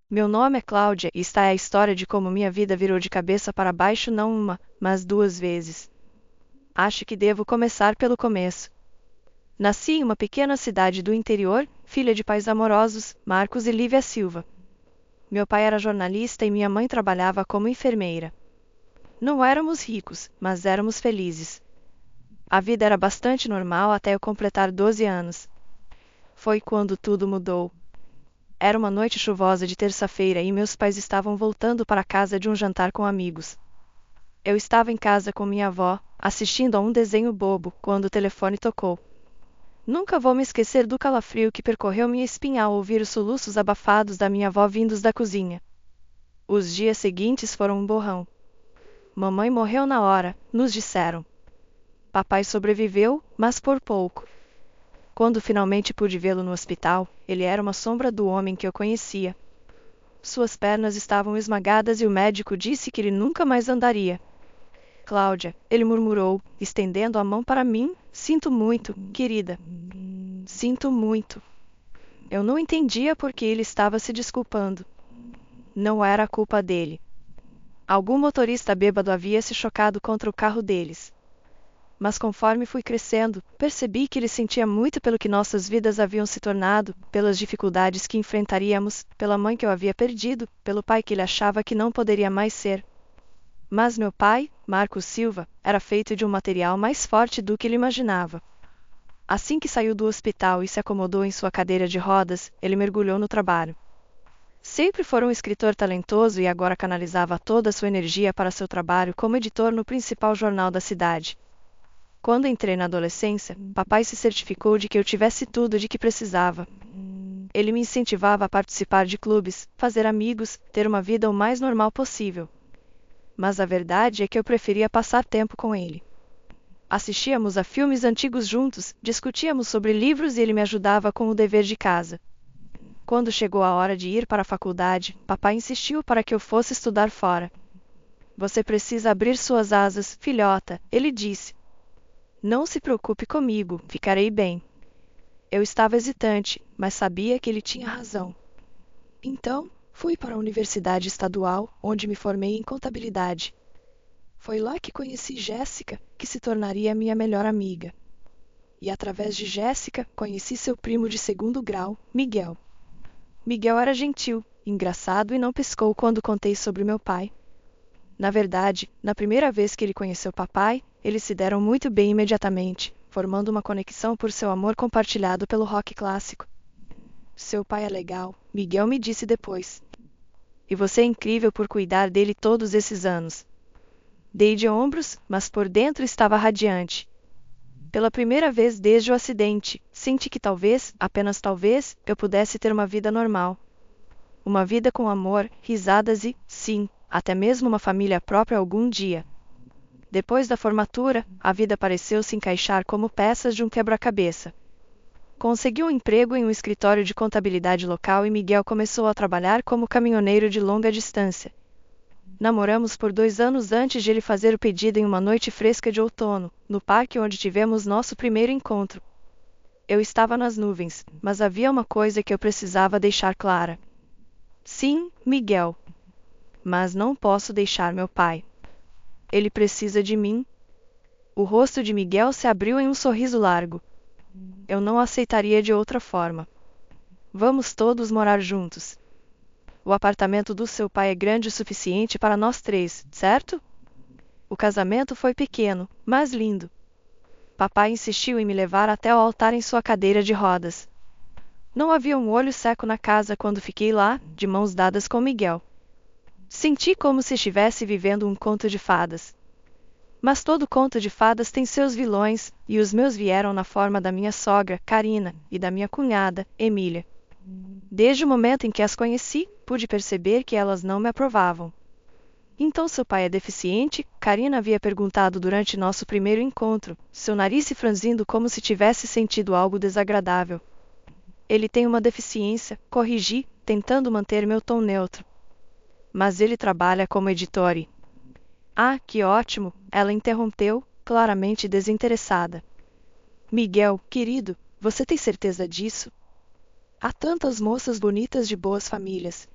Meu nome é Cláudia e esta é a história de como minha vida virou de cabeça para baixo não uma, mas duas vezes. Acho que devo começar pelo começo. Nasci em uma pequena cidade do interior, filha de pais amorosos, Marcos e Lívia Silva. Meu pai era jornalista e minha mãe trabalhava como enfermeira. Não éramos ricos, mas éramos felizes. A vida era bastante normal até eu completar 12 anos. Foi quando tudo mudou. Era uma noite chuvosa de terça-feira e meus pais estavam voltando para casa de um jantar com amigos. Eu estava em casa com minha avó, assistindo a um desenho bobo, quando o telefone tocou. Nunca vou me esquecer do calafrio que percorreu minha espinha ao ouvir os soluços abafados da minha avó vindos da cozinha. Os dias seguintes foram um borrão. Mamãe morreu na hora, nos disseram. Papai sobreviveu, mas por pouco. Quando finalmente pude vê-lo no hospital, ele era uma sombra do homem que eu conhecia. Suas pernas estavam esmagadas e o médico disse que ele nunca mais andaria. Cláudia, ele murmurou, estendendo a mão para mim, sinto muito, querida. Sinto muito. Eu não entendia por que ele estava se desculpando. Não era a culpa dele. Algum motorista bêbado havia se chocado contra o carro deles. Mas conforme fui crescendo, percebi que ele sentia muito pelo que nossas vidas haviam se tornado, pelas dificuldades que enfrentaríamos, pela mãe que eu havia perdido, pelo pai que ele achava que não poderia mais ser. Mas meu pai, Marcos Silva, era feito de um material mais forte do que ele imaginava. Assim que saiu do hospital e se acomodou em sua cadeira de rodas, ele mergulhou no trabalho. Sempre foi um escritor talentoso e agora canalizava toda a sua energia para seu trabalho como editor no principal jornal da cidade. Quando entrei na adolescência, papai se certificou de que eu tivesse tudo de que precisava. Ele me incentivava a participar de clubes, fazer amigos, ter uma vida o mais normal possível. Mas a verdade é que eu preferia passar tempo com ele. Assistíamos a filmes antigos juntos, discutíamos sobre livros e ele me ajudava com o dever de casa. Quando chegou a hora de ir para a faculdade, papai insistiu para que eu fosse estudar fora. Você precisa abrir suas asas, filhota, ele disse. Não se preocupe comigo, ficarei bem. Eu estava hesitante, mas sabia que ele tinha razão. Então, fui para a Universidade Estadual, onde me formei em contabilidade. Foi lá que conheci Jéssica, que se tornaria minha melhor amiga. E através de Jéssica, conheci seu primo de segundo grau, Miguel. Miguel era gentil, engraçado e não piscou quando contei sobre meu pai. Na verdade, na primeira vez que ele conheceu papai, eles se deram muito bem imediatamente, formando uma conexão por seu amor compartilhado pelo rock clássico. Seu pai é legal, Miguel me disse depois. E você é incrível por cuidar dele todos esses anos. Dei de ombros, mas por dentro estava radiante. Pela primeira vez desde o acidente, senti que talvez, apenas talvez, eu pudesse ter uma vida normal. Uma vida com amor, risadas e, sim, até mesmo uma família própria algum dia. Depois da formatura, a vida pareceu se encaixar como peças de um quebra-cabeça. Consegui um emprego em um escritório de contabilidade local e Miguel começou a trabalhar como caminhoneiro de longa distância. Namoramos por 2 anos antes de ele fazer o pedido em uma noite fresca de outono, no parque onde tivemos nosso primeiro encontro. Eu estava nas nuvens, mas havia uma coisa que eu precisava deixar clara. Sim, Miguel. Mas não posso deixar meu pai. Ele precisa de mim. O rosto de Miguel se abriu em um sorriso largo. Eu não aceitaria de outra forma. Vamos todos morar juntos. O apartamento do seu pai é grande o suficiente para nós 3, certo? O casamento foi pequeno, mas lindo. Papai insistiu em me levar até o altar em sua cadeira de rodas. Não havia um olho seco na casa quando fiquei lá, de mãos dadas com Miguel. Senti como se estivesse vivendo um conto de fadas. Mas todo conto de fadas tem seus vilões, e os meus vieram na forma da minha sogra, Karina, e da minha cunhada, Emília. Desde o momento em que as conheci, pude perceber que elas não me aprovavam. Então seu pai é deficiente? Karina havia perguntado durante nosso primeiro encontro, seu nariz se franzindo como se tivesse sentido algo desagradável. Ele tem uma deficiência, corrigi, tentando manter meu tom neutro. Mas ele trabalha como editor e... Ah, que ótimo! Ela interrompeu, claramente desinteressada. Miguel, querido, você tem certeza disso? Há tantas moças bonitas de boas famílias.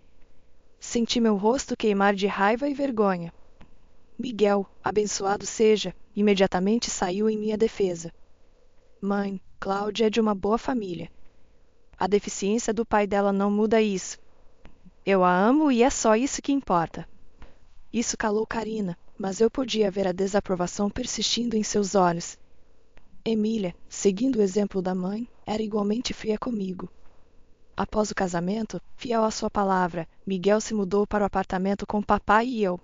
Senti meu rosto queimar de raiva e vergonha. Miguel, abençoado seja, imediatamente saiu em minha defesa. Mãe, Cláudia é de uma boa família. A deficiência do pai dela não muda isso. Eu a amo e é só isso que importa. Isso calou Karina, mas eu podia ver a desaprovação persistindo em seus olhos. Emília, seguindo o exemplo da mãe, era igualmente fria comigo. Após o casamento, fiel à sua palavra, Miguel se mudou para o apartamento com o papai e eu.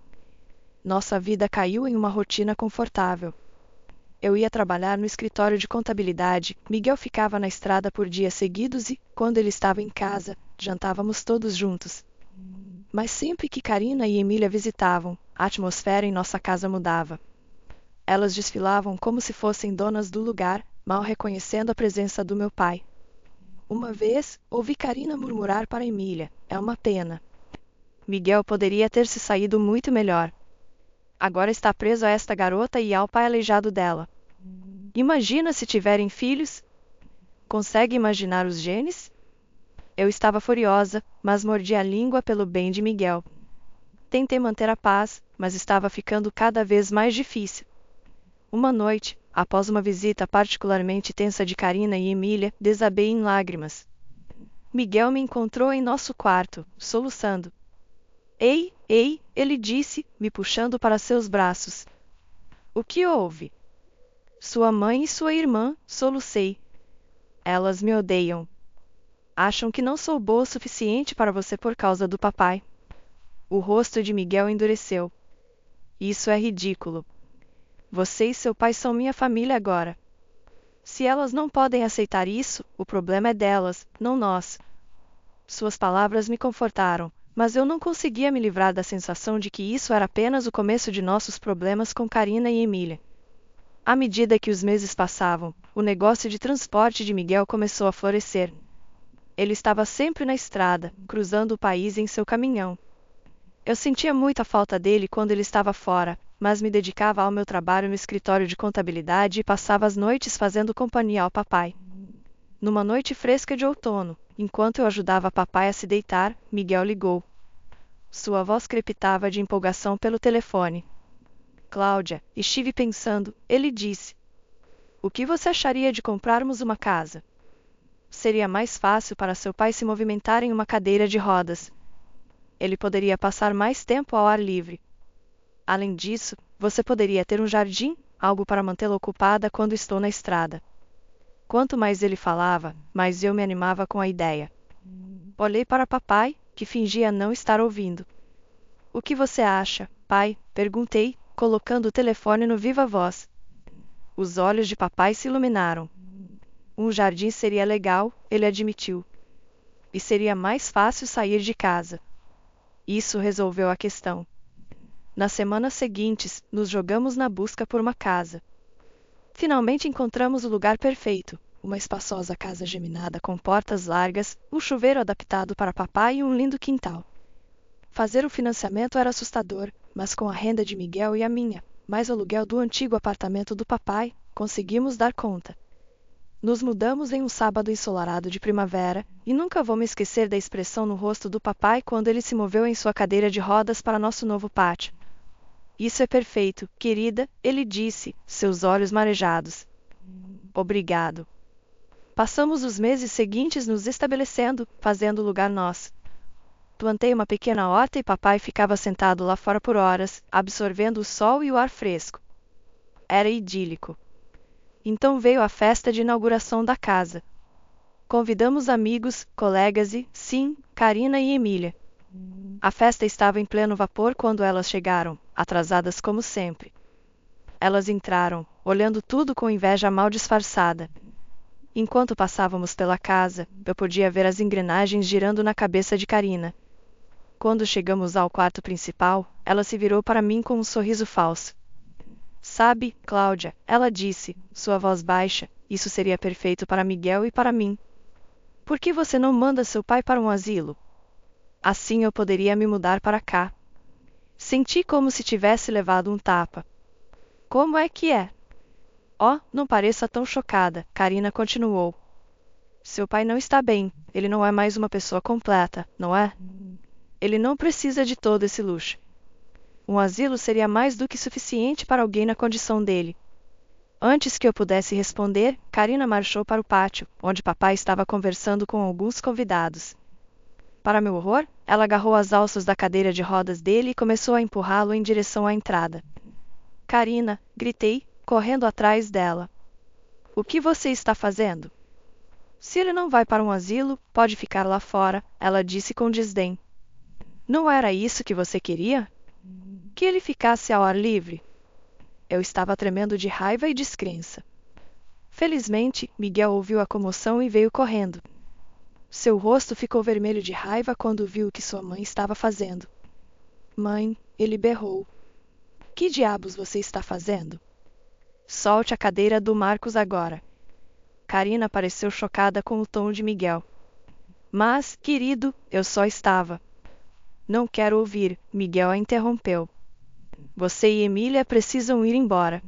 Nossa vida caiu em uma rotina confortável. Eu ia trabalhar no escritório de contabilidade, Miguel ficava na estrada por dias seguidos e, quando ele estava em casa, jantávamos todos juntos. Mas sempre que Karina e Emília visitavam, a atmosfera em nossa casa mudava. Elas desfilavam como se fossem donas do lugar, mal reconhecendo a presença do meu pai. Uma vez, ouvi Karina murmurar para Emília: "É uma pena. Miguel poderia ter se saído muito melhor. Agora está preso a esta garota e ao pai aleijado dela. Imagina se tiverem filhos? Consegue imaginar os genes?" Eu estava furiosa, mas mordi a língua pelo bem de Miguel. Tentei manter a paz, mas estava ficando cada vez mais difícil. Uma noite, após uma visita particularmente tensa de Karina e Emília, desabei em lágrimas. Miguel me encontrou em nosso quarto, soluçando. Ei, ei, ele disse, me puxando para seus braços. O que houve? Sua mãe e sua irmã, solucei. Elas me odeiam. Acham que não sou boa o suficiente para você por causa do papai. O rosto de Miguel endureceu. Isso é ridículo. Você e seu pai são minha família agora. Se elas não podem aceitar isso, o problema é delas, não nós. Suas palavras me confortaram, mas eu não conseguia me livrar da sensação de que isso era apenas o começo de nossos problemas com Karina e Emília. À medida que os meses passavam, o negócio de transporte de Miguel começou a florescer. Ele estava sempre na estrada, cruzando o país em seu caminhão. Eu sentia muita falta dele quando ele estava fora, mas me dedicava ao meu trabalho no escritório de contabilidade e passava as noites fazendo companhia ao papai. Numa noite fresca de outono, enquanto eu ajudava papai a se deitar, Miguel ligou. Sua voz crepitava de empolgação pelo telefone. Cláudia, estive pensando, ele disse. O que você acharia de comprarmos uma casa? Seria mais fácil para seu pai se movimentar em uma cadeira de rodas. Ele poderia passar mais tempo ao ar livre. Além disso, você poderia ter um jardim, algo para mantê-la ocupada quando estou na estrada. Quanto mais ele falava, mais eu me animava com a ideia. Olhei para papai, que fingia não estar ouvindo. O que você acha, pai? Perguntei, colocando o telefone no viva voz. Os olhos de papai se iluminaram. Um jardim seria legal, ele admitiu. E seria mais fácil sair de casa. Isso resolveu a questão. Nas semanas seguintes, nos jogamos na busca por uma casa. Finalmente encontramos o lugar perfeito, uma espaçosa casa geminada com portas largas, um chuveiro adaptado para papai e um lindo quintal. Fazer o financiamento era assustador, mas com a renda de Miguel e a minha, mais o aluguel do antigo apartamento do papai, conseguimos dar conta. Nos mudamos em um sábado ensolarado de primavera, e nunca vou me esquecer da expressão no rosto do papai quando ele se moveu em sua cadeira de rodas para nosso novo pátio. Isso é perfeito, querida, ele disse, seus olhos marejados. Obrigado. Passamos os meses seguintes nos estabelecendo, fazendo lugar nosso. Plantei uma pequena horta e papai ficava sentado lá fora por horas, absorvendo o sol e o ar fresco. Era idílico. Então veio a festa de inauguração da casa. Convidamos amigos, colegas e, sim, Karina e Emília. A festa estava em pleno vapor quando elas chegaram, atrasadas como sempre. Elas entraram, olhando tudo com inveja mal disfarçada. Enquanto passávamos pela casa, eu podia ver as engrenagens girando na cabeça de Karina. Quando chegamos ao quarto principal, ela se virou para mim com um sorriso falso. Sabe, Cláudia, ela disse, sua voz baixa, isso seria perfeito para Miguel e para mim. Por que você não manda seu pai para um asilo? Assim eu poderia me mudar para cá. Senti como se tivesse levado um tapa. Como é que é? Oh, não pareça tão chocada, Karina continuou. Seu pai não está bem, ele não é mais uma pessoa completa, não é? Ele não precisa de todo esse luxo. Um asilo seria mais do que suficiente para alguém na condição dele. Antes que eu pudesse responder, Karina marchou para o pátio, onde papai estava conversando com alguns convidados. Para meu horror, ela agarrou as alças da cadeira de rodas dele e começou a empurrá-lo em direção à entrada. Karina, gritei, correndo atrás dela. O que você está fazendo? Se ele não vai para um asilo, pode ficar lá fora, ela disse com desdém. Não era isso que você queria? Que ele ficasse ao ar livre? Eu estava tremendo de raiva e descrença. Felizmente, Miguel ouviu a comoção e veio correndo. Seu rosto ficou vermelho de raiva quando viu o que sua mãe estava fazendo. Mãe, ele berrou. Que diabos você está fazendo? Solte a cadeira do Marcos agora. Karina pareceu chocada com o tom de Miguel. Mas, querido, eu só estava. Não quero ouvir, Miguel a interrompeu. Você e Emília precisam ir embora.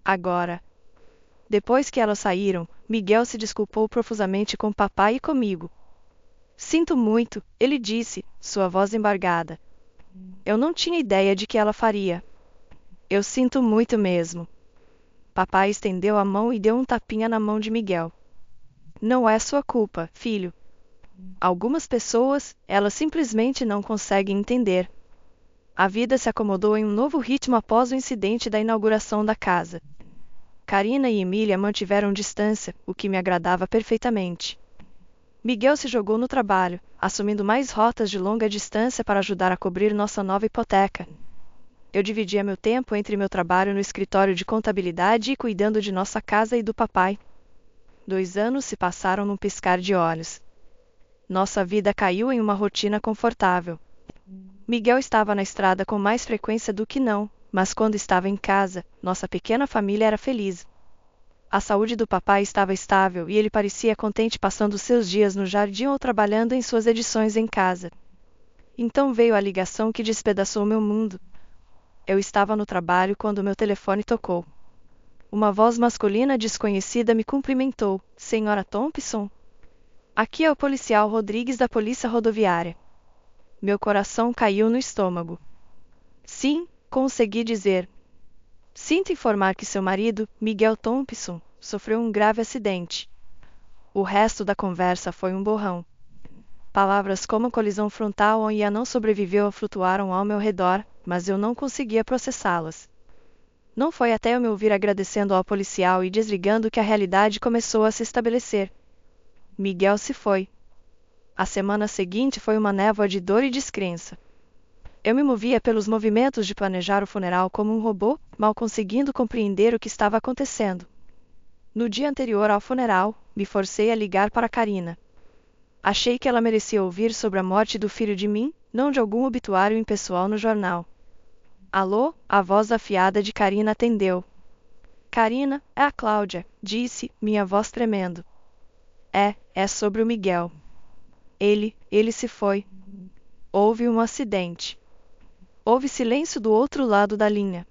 Agora. Depois que elas saíram, Miguel se desculpou profusamente com papai e comigo. Sinto muito, ele disse, sua voz embargada. Eu não tinha ideia de que ela faria. Eu sinto muito mesmo. Papai estendeu a mão e deu um tapinha na mão de Miguel. Não é sua culpa, filho. Algumas pessoas, elas simplesmente não conseguem entender. A vida se acomodou em um novo ritmo após o incidente da inauguração da casa. Karina e Emília mantiveram distância, o que me agradava perfeitamente. Miguel se jogou no trabalho, assumindo mais rotas de longa distância para ajudar a cobrir nossa nova hipoteca. Eu dividia meu tempo entre meu trabalho no escritório de contabilidade e cuidando de nossa casa e do papai. 2 anos se passaram num piscar de olhos. Nossa vida caiu em uma rotina confortável. Miguel estava na estrada com mais frequência do que não, mas quando estava em casa, nossa pequena família era feliz. A saúde do papai estava estável e ele parecia contente passando seus dias no jardim ou trabalhando em suas edições em casa. Então veio a ligação que despedaçou meu mundo. Eu estava no trabalho quando meu telefone tocou. Uma voz masculina desconhecida me cumprimentou. Senhora Thompson? Aqui é o policial Rodrigues da Polícia Rodoviária. Meu coração caiu no estômago. Sim, consegui dizer. Sinto informar que seu marido, Miguel Thompson, sofreu um grave acidente. O resto da conversa foi um borrão. Palavras como colisão frontal e a não sobreviveu flutuaram ao meu redor, mas eu não conseguia processá-las. Não foi até eu me ouvir agradecendo ao policial e desligando que a realidade começou a se estabelecer. Miguel se foi. A semana seguinte foi uma névoa de dor e descrença. Eu me movia pelos movimentos de planejar o funeral como um robô, mal conseguindo compreender o que estava acontecendo. No dia anterior ao funeral, me forcei a ligar para Karina. Achei que ela merecia ouvir sobre a morte do filho de mim, não de algum obituário impessoal no jornal. Alô? A voz afiada de Karina atendeu. Karina, é a Cláudia, disse, minha voz tremendo. É sobre o Miguel. Ele se foi. Houve um acidente. Houve silêncio do outro lado da linha.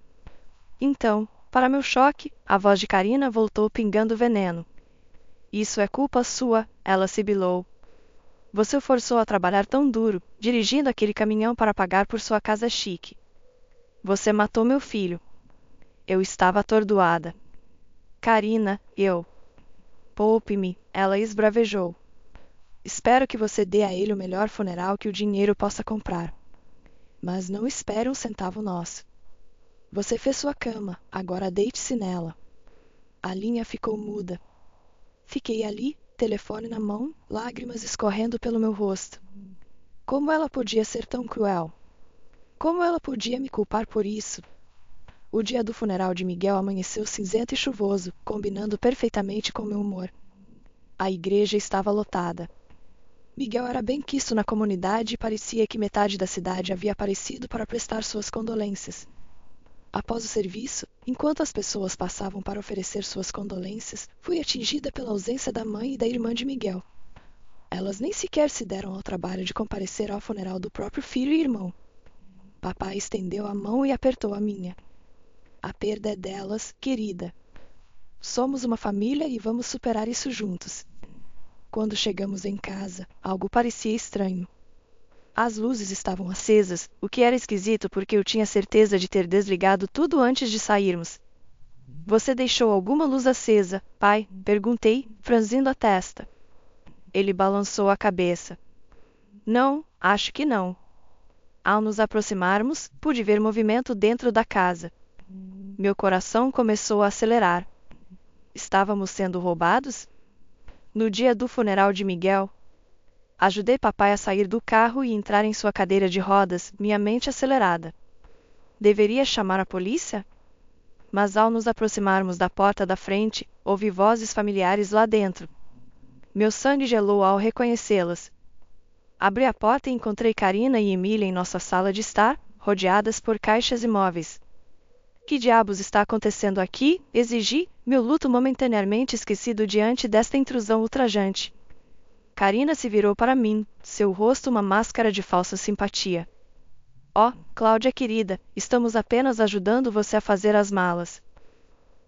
Então, para meu choque, a voz de Karina voltou pingando veneno. Isso é culpa sua, ela sibilou. Você o forçou a trabalhar tão duro, dirigindo aquele caminhão para pagar por sua casa chique. Você matou meu filho. Eu estava atordoada. Karina, Poupe-me, ela esbravejou. Espero que você dê a ele o melhor funeral que o dinheiro possa comprar. Mas não espere um centavo nosso. Você fez sua cama, agora deite-se nela. A linha ficou muda. Fiquei ali, telefone na mão, lágrimas escorrendo pelo meu rosto. Como ela podia ser tão cruel? Como ela podia me culpar por isso? O dia do funeral de Miguel amanheceu cinzento e chuvoso, combinando perfeitamente com meu humor. A igreja estava lotada. Miguel era bem quisto na comunidade e parecia que metade da cidade havia aparecido para prestar suas condolências. Após o serviço, enquanto as pessoas passavam para oferecer suas condolências, fui atingida pela ausência da mãe e da irmã de Miguel. Elas nem sequer se deram ao trabalho de comparecer ao funeral do próprio filho e irmão. Papai estendeu a mão e apertou a minha. A perda é delas, querida. Somos uma família e vamos superar isso juntos. Quando chegamos em casa, algo parecia estranho. As luzes estavam acesas, o que era esquisito porque eu tinha certeza de ter desligado tudo antes de sairmos. Você deixou alguma luz acesa, pai? Perguntei, franzindo a testa. Ele balançou a cabeça. Não, acho que não. Ao nos aproximarmos, pude ver movimento dentro da casa. Meu coração começou a acelerar. Estávamos sendo roubados? No dia do funeral de Miguel, ajudei papai a sair do carro e entrar em sua cadeira de rodas, minha mente acelerada. Deveria chamar a polícia? Mas ao nos aproximarmos da porta da frente, ouvi vozes familiares lá dentro. Meu sangue gelou ao reconhecê-las. Abri a porta e encontrei Karina e Emília em nossa sala de estar, rodeadas por caixas e móveis. Que diabos está acontecendo aqui? Exigi, meu luto momentaneamente esquecido diante desta intrusão ultrajante. Karina se virou para mim, seu rosto uma máscara de falsa simpatia. Oh, Cláudia querida, estamos apenas ajudando você a fazer as malas.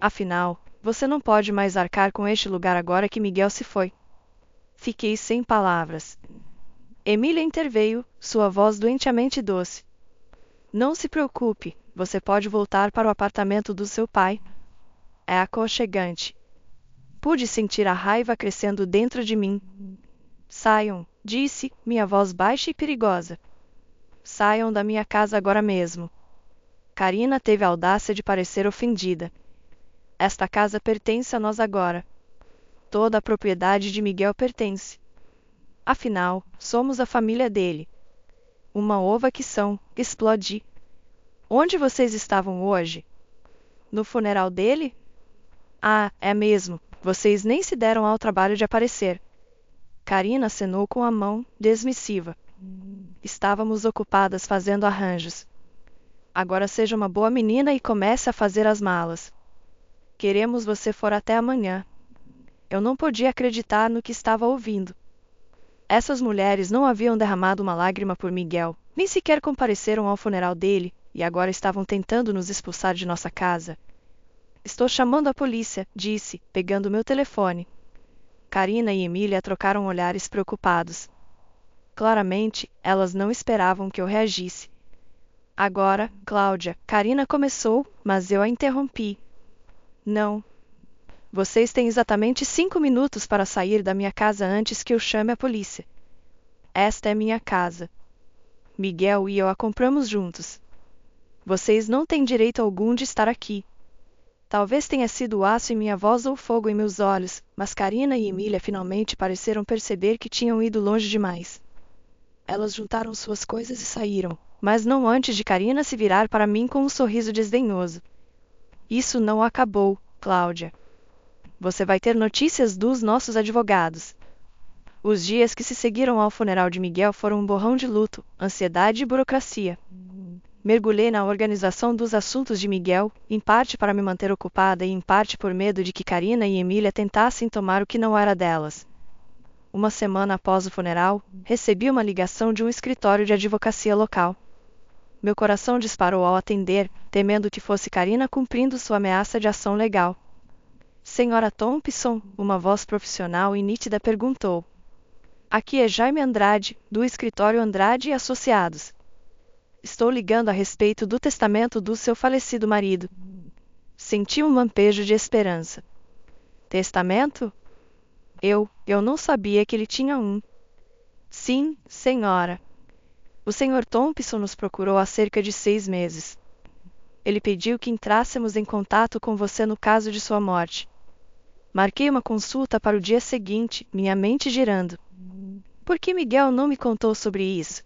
Afinal, você não pode mais arcar com este lugar agora que Miguel se foi. Fiquei sem palavras. Emília interveio, sua voz doentemente doce. Não se preocupe, você pode voltar para o apartamento do seu pai. É aconchegante. Pude sentir a raiva crescendo dentro de mim. Saiam, disse, minha voz baixa e perigosa. Saiam da minha casa agora mesmo. Karina teve a audácia de parecer ofendida. Esta casa pertence a nós agora. Toda a propriedade de Miguel pertence. Afinal, somos a família dele. Uma ova que são, explodi. Onde vocês estavam hoje? No funeral dele? Ah, é mesmo, vocês nem se deram ao trabalho de aparecer. Karina acenou com a mão, dismissiva. Estávamos ocupadas fazendo arranjos. Agora seja uma boa menina e comece a fazer as malas. Queremos você fora até amanhã. Eu não podia acreditar no que estava ouvindo. Essas mulheres não haviam derramado uma lágrima por Miguel, nem sequer compareceram ao funeral dele, e agora estavam tentando nos expulsar de nossa casa. Estou chamando a polícia, disse, pegando meu telefone. Karina e Emília trocaram olhares preocupados. Claramente, elas não esperavam que eu reagisse. Agora, Cláudia, Karina começou, mas eu a interrompi. Não. Vocês têm exatamente 5 minutos para sair da minha casa antes que eu chame a polícia. Esta é minha casa. Miguel e eu a compramos juntos. Vocês não têm direito algum de estar aqui. Talvez tenha sido o aço em minha voz ou fogo em meus olhos, mas Karina e Emília finalmente pareceram perceber que tinham ido longe demais. Elas juntaram suas coisas e saíram, mas não antes de Karina se virar para mim com um sorriso desdenhoso. Isso não acabou, Cláudia. Você vai ter notícias dos nossos advogados. Os dias que se seguiram ao funeral de Miguel foram um borrão de luto, ansiedade e burocracia. Mergulhei na organização dos assuntos de Miguel, em parte para me manter ocupada e em parte por medo de que Karina e Emília tentassem tomar o que não era delas. Uma semana após o funeral, recebi uma ligação de um escritório de advocacia local. Meu coração disparou ao atender, temendo que fosse Karina cumprindo sua ameaça de ação legal. Senhora Thompson, uma voz profissional e nítida perguntou. Aqui é Jaime Andrade, do escritório Andrade e Associados. Estou ligando a respeito do testamento do seu falecido marido. Senti um lampejo de esperança. Testamento? Eu não sabia que ele tinha um. Sim, senhora. O Sr. Thompson nos procurou há cerca de 6 meses. Ele pediu que entrássemos em contato com você no caso de sua morte. Marquei uma consulta para o dia seguinte, minha mente girando. Por que Miguel não me contou sobre isso?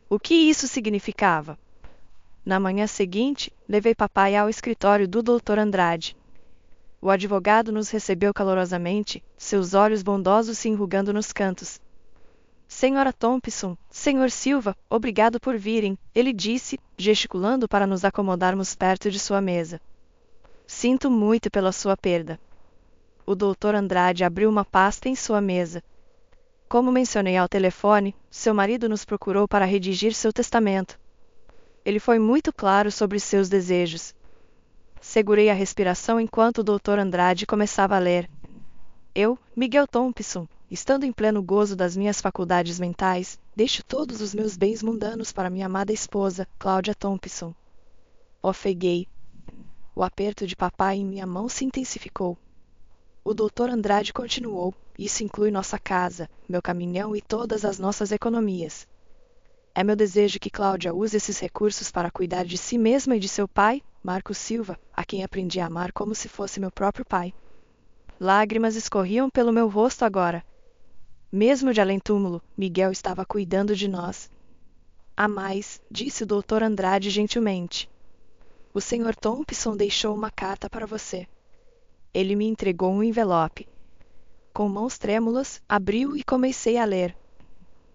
O que isso significava? Na manhã seguinte, levei papai ao escritório do Dr. Andrade. O advogado nos recebeu calorosamente, seus olhos bondosos se enrugando nos cantos. Senhora Thompson, Sr. Silva, obrigado por virem, ele disse, gesticulando para nos acomodarmos perto de sua mesa. Sinto muito pela sua perda. O Dr. Andrade abriu uma pasta em sua mesa. Como mencionei ao telefone, seu marido nos procurou para redigir seu testamento. Ele foi muito claro sobre seus desejos. Segurei a respiração enquanto o Dr. Andrade começava a ler. Eu, Miguel Thompson, estando em pleno gozo das minhas faculdades mentais, Deixo todos os meus bens mundanos para minha amada esposa, Cláudia Thompson. Ofeguei. O aperto de papai em minha mão se intensificou. O Dr. Andrade continuou. Isso inclui nossa casa, meu caminhão e todas as nossas economias. É meu desejo que Cláudia use esses recursos para cuidar de si mesma e de seu pai, Marcos Silva, a quem aprendi a amar como se fosse meu próprio pai. Lágrimas escorriam pelo meu rosto agora. Mesmo de além-túmulo, Miguel estava cuidando de nós. Há mais, disse o Dr. Andrade gentilmente. O Sr. Thompson deixou uma carta para você. Ele me entregou um envelope. Com mãos trêmulas, abriu e comecei a ler.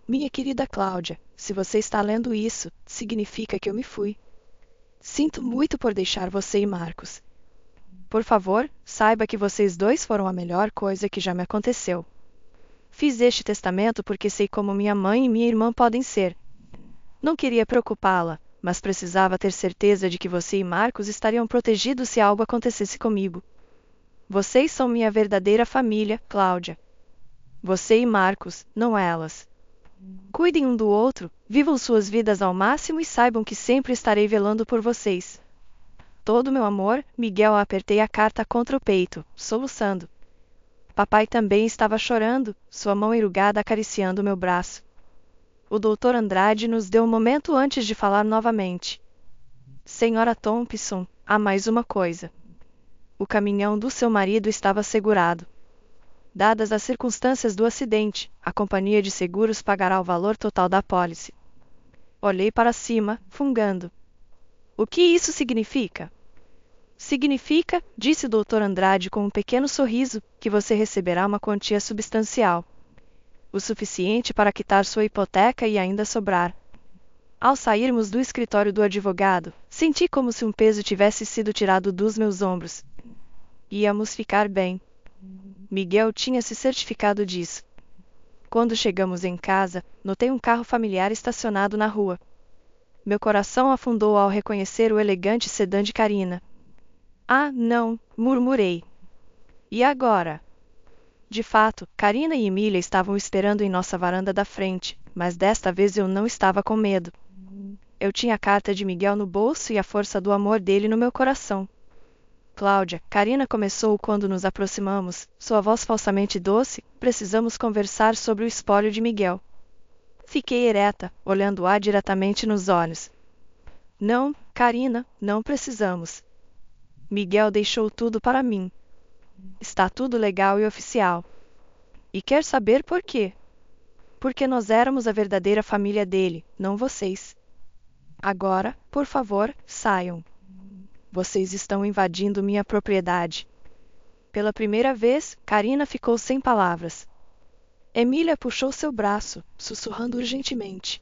Minha querida Cláudia, se você está lendo isso, significa que eu me fui. Sinto muito por deixar você e Marcos. Por favor, saiba que vocês dois foram a melhor coisa que já me aconteceu. Fiz este testamento porque sei como minha mãe e minha irmã podem ser. Não queria preocupá-la, mas precisava ter certeza de que você e Marcos estariam protegidos se algo acontecesse comigo. Vocês são minha verdadeira família, Cláudia. Você e Marcos, não elas. Cuidem um do outro, vivam suas vidas ao máximo e saibam que sempre estarei velando por vocês. Todo meu amor, Miguel. Apertei a carta contra o peito, soluçando. Papai também estava chorando, sua mão enrugada acariciando meu braço. O Dr. Andrade nos deu um momento antes de falar novamente. Senhora Thompson, há mais uma coisa. O caminhão do seu marido estava segurado. Dadas as circunstâncias do acidente, a companhia de seguros pagará o valor total da apólice. Olhei para cima, fungando. O que isso significa? Significa, disse o Dr. Andrade com um pequeno sorriso, que você receberá uma quantia substancial. O suficiente para quitar sua hipoteca e ainda sobrar. Ao sairmos do escritório do advogado, senti como se um peso tivesse sido tirado dos meus ombros. Íamos ficar bem. Miguel tinha se certificado disso. Quando chegamos em casa, notei um carro familiar estacionado na rua. Meu coração afundou ao reconhecer o elegante sedã de Karina. Ah, não, murmurei. E agora? De fato, Karina e Emília estavam esperando em nossa varanda da frente, mas desta vez eu não estava com medo. Eu tinha a carta de Miguel no bolso e a força do amor dele no meu coração. Cláudia, Karina começou quando nos aproximamos, sua voz falsamente doce, precisamos conversar sobre o espólio de Miguel. Fiquei ereta, olhando-a diretamente nos olhos. Não, Karina, não precisamos. Miguel deixou tudo para mim. Está tudo legal e oficial. E quer saber por quê? Porque nós éramos a verdadeira família dele, não vocês. Agora, por favor, saiam. Vocês estão invadindo minha propriedade. Pela primeira vez, Karina ficou sem palavras. Emília puxou seu braço, sussurrando urgentemente.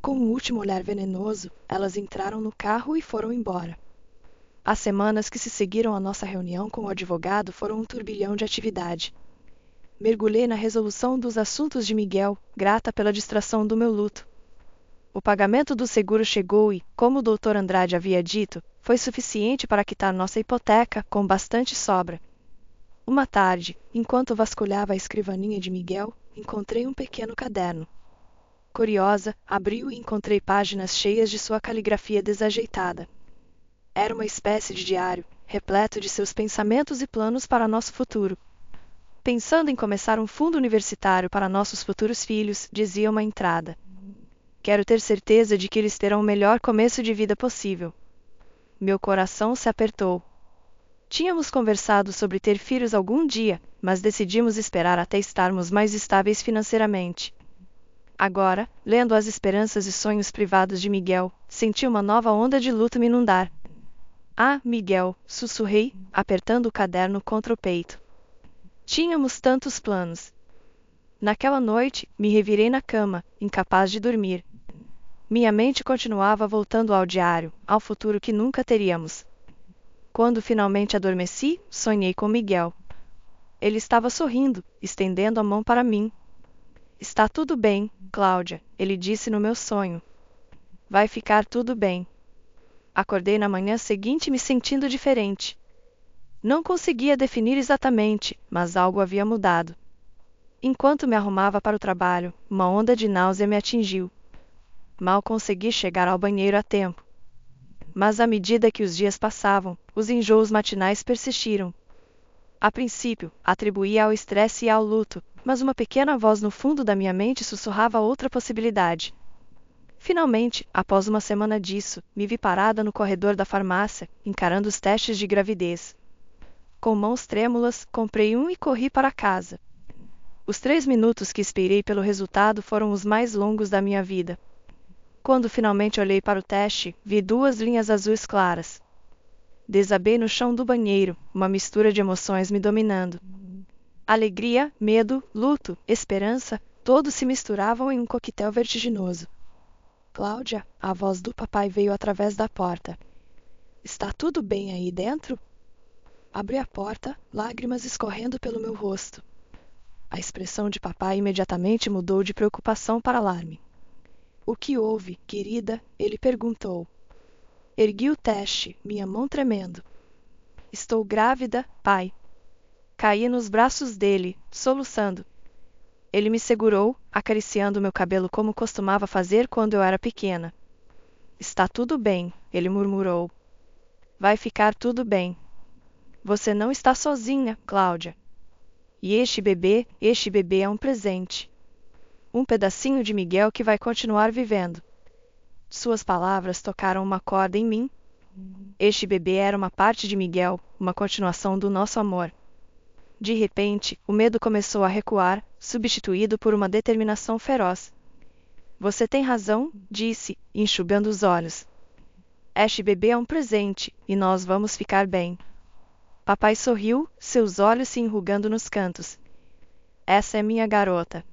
Com um último olhar venenoso, elas entraram no carro e foram embora. As semanas que se seguiram à nossa reunião com o advogado foram um turbilhão de atividade. Mergulhei na resolução dos assuntos de Miguel, grata pela distração do meu luto. O pagamento do seguro chegou e, como o Dr. Andrade havia dito, foi suficiente para quitar nossa hipoteca com bastante sobra. Uma tarde, enquanto vasculhava a escrivaninha de Miguel, encontrei um pequeno caderno. Curiosa, abri-o e encontrei páginas cheias de sua caligrafia desajeitada. Era uma espécie de diário, repleto de seus pensamentos e planos para nosso futuro. Pensando em começar um fundo universitário para nossos futuros filhos, dizia uma entrada. Quero ter certeza de que eles terão o melhor começo de vida possível. Meu coração se apertou. Tínhamos conversado sobre ter filhos algum dia, mas decidimos esperar até estarmos mais estáveis financeiramente. Agora, lendo as esperanças e sonhos privados de Miguel, senti uma nova onda de luto me inundar. Ah, Miguel, sussurrei, apertando o caderno contra o peito. Tínhamos tantos planos. Naquela noite, me revirei na cama, incapaz de dormir. Minha mente continuava voltando ao diário, ao futuro que nunca teríamos. Quando finalmente adormeci, sonhei com Miguel. Ele estava sorrindo, estendendo a mão para mim. Está tudo bem, Cláudia, ele disse no meu sonho. Vai ficar tudo bem. Acordei na manhã seguinte me sentindo diferente. Não conseguia definir exatamente, mas algo havia mudado. Enquanto me arrumava para o trabalho, uma onda de náusea me atingiu. Mal consegui chegar ao banheiro a tempo. Mas à medida que os dias passavam, os enjoos matinais persistiram. A princípio, atribuía ao estresse e ao luto, mas uma pequena voz no fundo da minha mente sussurrava outra possibilidade. Finalmente, após uma semana disso, me vi parada no corredor da farmácia, encarando os testes de gravidez. Com mãos trêmulas, comprei um e corri para casa. Os 3 minutos que esperei pelo resultado foram os mais longos da minha vida. Quando finalmente olhei para o teste, vi 2 linhas azuis claras. Desabei no chão do banheiro, uma mistura de emoções me dominando. Alegria, medo, luto, esperança, todos se misturavam em um coquetel vertiginoso. Cláudia, a voz do papai veio através da porta. Está tudo bem aí dentro? Abri a porta, lágrimas escorrendo pelo meu rosto. A expressão de papai imediatamente mudou de preocupação para alarme. O que houve, querida? Ele perguntou. Ergui o teste, minha mão tremendo. Estou grávida, pai. Caí nos braços dele, soluçando. Ele me segurou, acariciando meu cabelo como costumava fazer quando eu era pequena. Está tudo bem, ele murmurou. Vai ficar tudo bem. Você não está sozinha, Cláudia. E este bebê é um presente. Um pedacinho de Miguel que vai continuar vivendo. Suas palavras tocaram uma corda em mim. Este bebê era uma parte de Miguel, uma continuação do nosso amor. De repente, o medo começou a recuar, substituído por uma determinação feroz. Você tem razão, disse, enxugando os olhos. Este bebê é um presente, e nós vamos ficar bem. Papai sorriu, seus olhos se enrugando nos cantos. Essa é minha garota.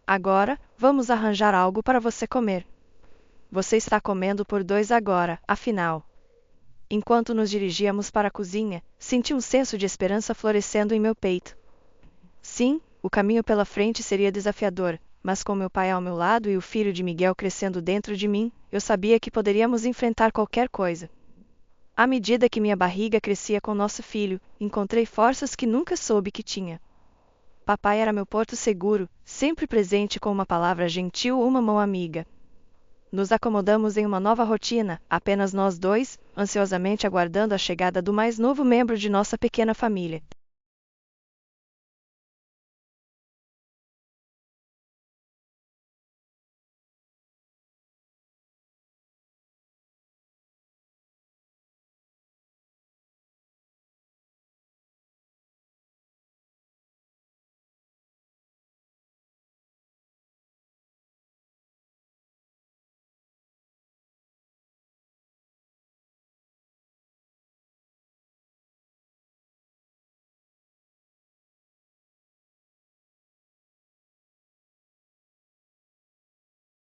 Agora, vamos arranjar algo para você comer. Você está comendo por 2 agora, afinal. Enquanto nos dirigíamos para a cozinha, senti um senso de esperança florescendo em meu peito. Sim, o caminho pela frente seria desafiador, mas com meu pai ao meu lado e o filho de Miguel crescendo dentro de mim, eu sabia que poderíamos enfrentar qualquer coisa. À medida que minha barriga crescia com nosso filho, encontrei forças que nunca soube que tinha. Papai era meu porto seguro, sempre presente com uma palavra gentil ou uma mão amiga. Nos acomodamos em uma nova rotina, apenas nós 2, ansiosamente aguardando a chegada do mais novo membro de nossa pequena família.